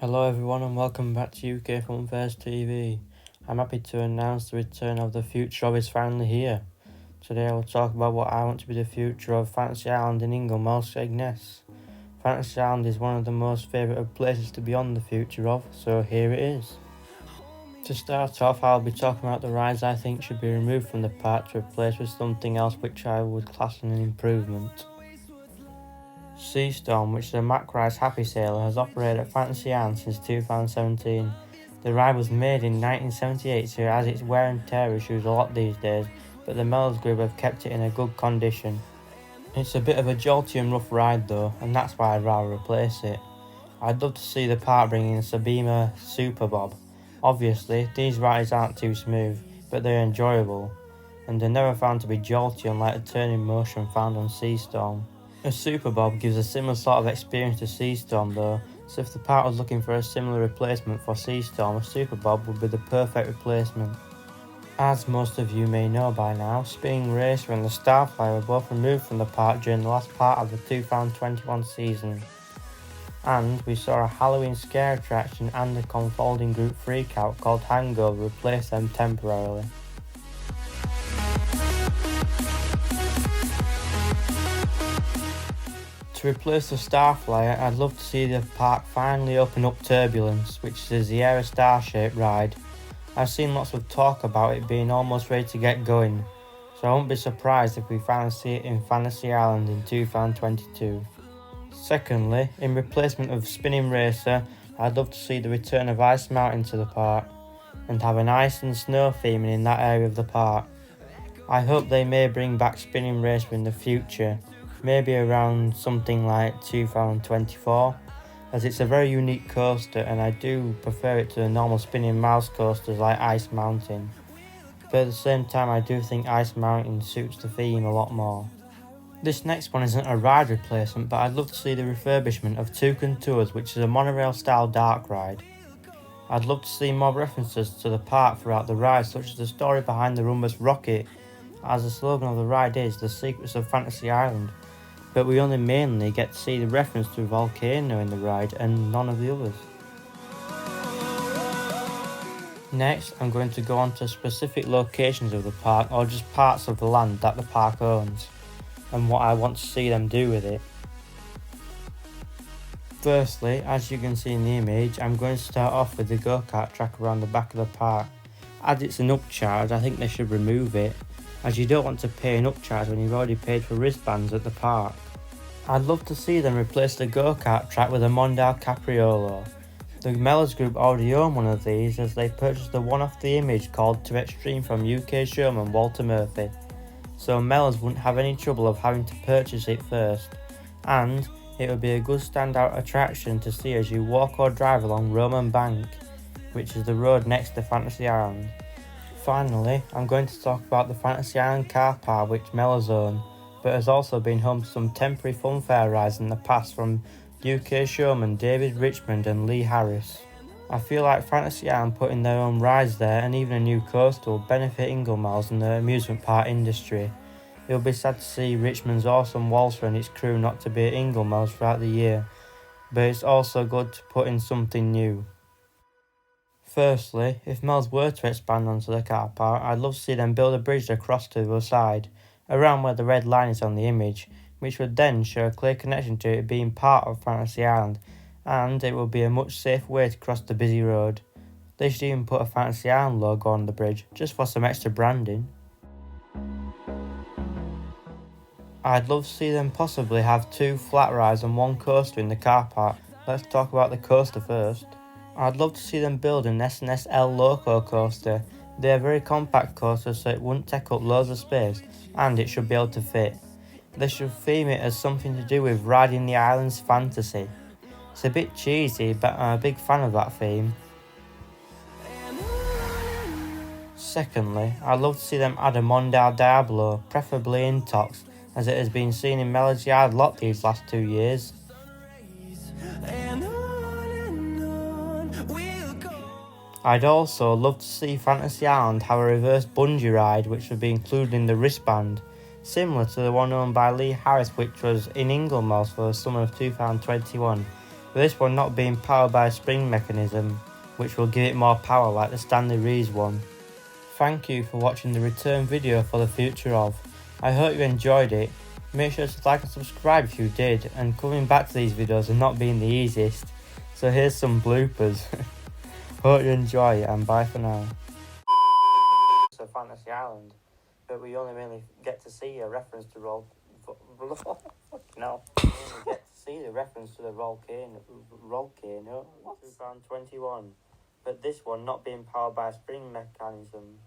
Hello everyone and welcome back to UK Funfairs TV. I'm happy to announce the return of the future of is finally here. Today I will talk about what I want to be the future of Fantasy Island in Inglemoor, Skegness. Fantasy Island is one of the most favourite of places to be on the future of, so here it is. To start off, I'll be talking about the rides I think should be removed from the park to replace with something else which I would class as an improvement. Sea Storm, which is a Mack Ride's Happy Sailor, has operated at Fantasy Island since 2017. The ride was made in 1978, so it has its wear and tear issues a lot these days, but the Mellows Group have kept it in a good condition. It's a bit of a jolty and rough ride though, and that's why I'd rather replace it. I'd love to see the park bring in Sabima Super Bob. Obviously, these rides aren't too smooth, but they're enjoyable, and they're never found to be jolty unlike the turning motion found on Sea Storm. A Super Bob gives a similar sort of experience to Sea Storm though, so if the park was looking for a similar replacement for Sea Storm, a Super Bob would be the perfect replacement. As most of you may know by now, Spinning Racer and the Starflyer were both removed from the park during the last part of the 2021 season. And we saw a Halloween scare attraction and a confounding group freakout called Hangover replace them temporarily. To replace the Starflyer, I'd love to see the park finally open up Turbulence, which is a Sierra Star-shaped ride. I've seen lots of talk about it being almost ready to get going, so I won't be surprised if we finally see it in Fantasy Island in 2022. Secondly, in replacement of Spinning Racer, I'd love to see the return of Ice Mountain to the park, and have an ice and snow theming in that area of the park. I hope they may bring back Spinning Racer in the future, maybe around something like 2024, as it's a very unique coaster and I do prefer it to the normal spinning mouse coasters like Ice Mountain. But at the same time I do think Ice Mountain suits the theme a lot more. This next one isn't a ride replacement, but I'd love to see the refurbishment of Toucan Tours, which is a monorail style dark ride. I'd love to see more references to the park throughout the ride, such as the story behind the Rumbus rocket, as the slogan of the ride is The Secrets of Fantasy Island, but we only mainly get to see the reference to a volcano in the ride and none of the others. Next, I'm going to go on to specific locations of the park or just parts of the land that the park owns, and what I want to see them do with it. Firstly, as you can see in the image, I'm going to start off with the go-kart track around the back of the park. As it's an upcharge, I think they should remove it, as you don't want to pay an upcharge when you've already paid for wristbands at the park. I'd love to see them replace the go-kart track with a Mondale Capriolo. The Mellows Group already own one of these, as they purchased the one off the image called To Extreme from UK showman Walter Murphy, so Mellows wouldn't have any trouble of having to purchase it first, and it would be a good standout attraction to see as you walk or drive along Roman Bank, which is the road next to Fantasy Island. Finally, I'm going to talk about the Fantasy Island car park which Mellows own, but has also been home to some temporary funfair rides in the past from UK showmen David Richmond and Lee Harris. I feel like Fantasy Island putting their own rides there and even a new coaster will benefit Inglemoors and the amusement park industry. It will be sad to see Richmond's awesome waltzer and its crew not to be at Inglemoors throughout the year, but it's also good to put in something new. Firstly, if Mel's were to expand onto the car park, I'd love to see them build a bridge across to the other side, around where the red line is on the image, which would then show a clear connection to it being part of Fantasy Island, and it would be a much safer way to cross the busy road. They should even put a Fantasy Island logo on the bridge, just for some extra branding. I'd love to see them possibly have 2 flat rides and 1 coaster in the car park. Let's talk about the coaster first. I'd love to see them build an S&SL Loco Coaster. They're very compact coasters, so it wouldn't take up loads of space, and it should be able to fit. They should theme it as something to do with riding the island's fantasy. It's a bit cheesy, but I'm a big fan of that theme. Secondly, I'd love to see them add a Mondale Diablo, preferably in Tox, as it has been seen in Melody Yard a lot these last 2 years. I'd also love to see Fantasy Island have a reverse bungee ride which would be included in the wristband, similar to the one owned by Lee Harris which was in Inglemoor for the summer of 2021, with this one not being powered by a spring mechanism, which will give it more power like the Stanley Rees one. Thank you for watching the return video for the future of. I hope you enjoyed it. Make sure to like and subscribe if you did, and coming back to these videos has not been the easiest, so here's some bloopers. Hope you enjoy it, and bye for now. So Fantasy Island, but we only really get to see a reference to no, we only get to see the reference to the volcano 2021, but this one not being powered by a spring mechanism.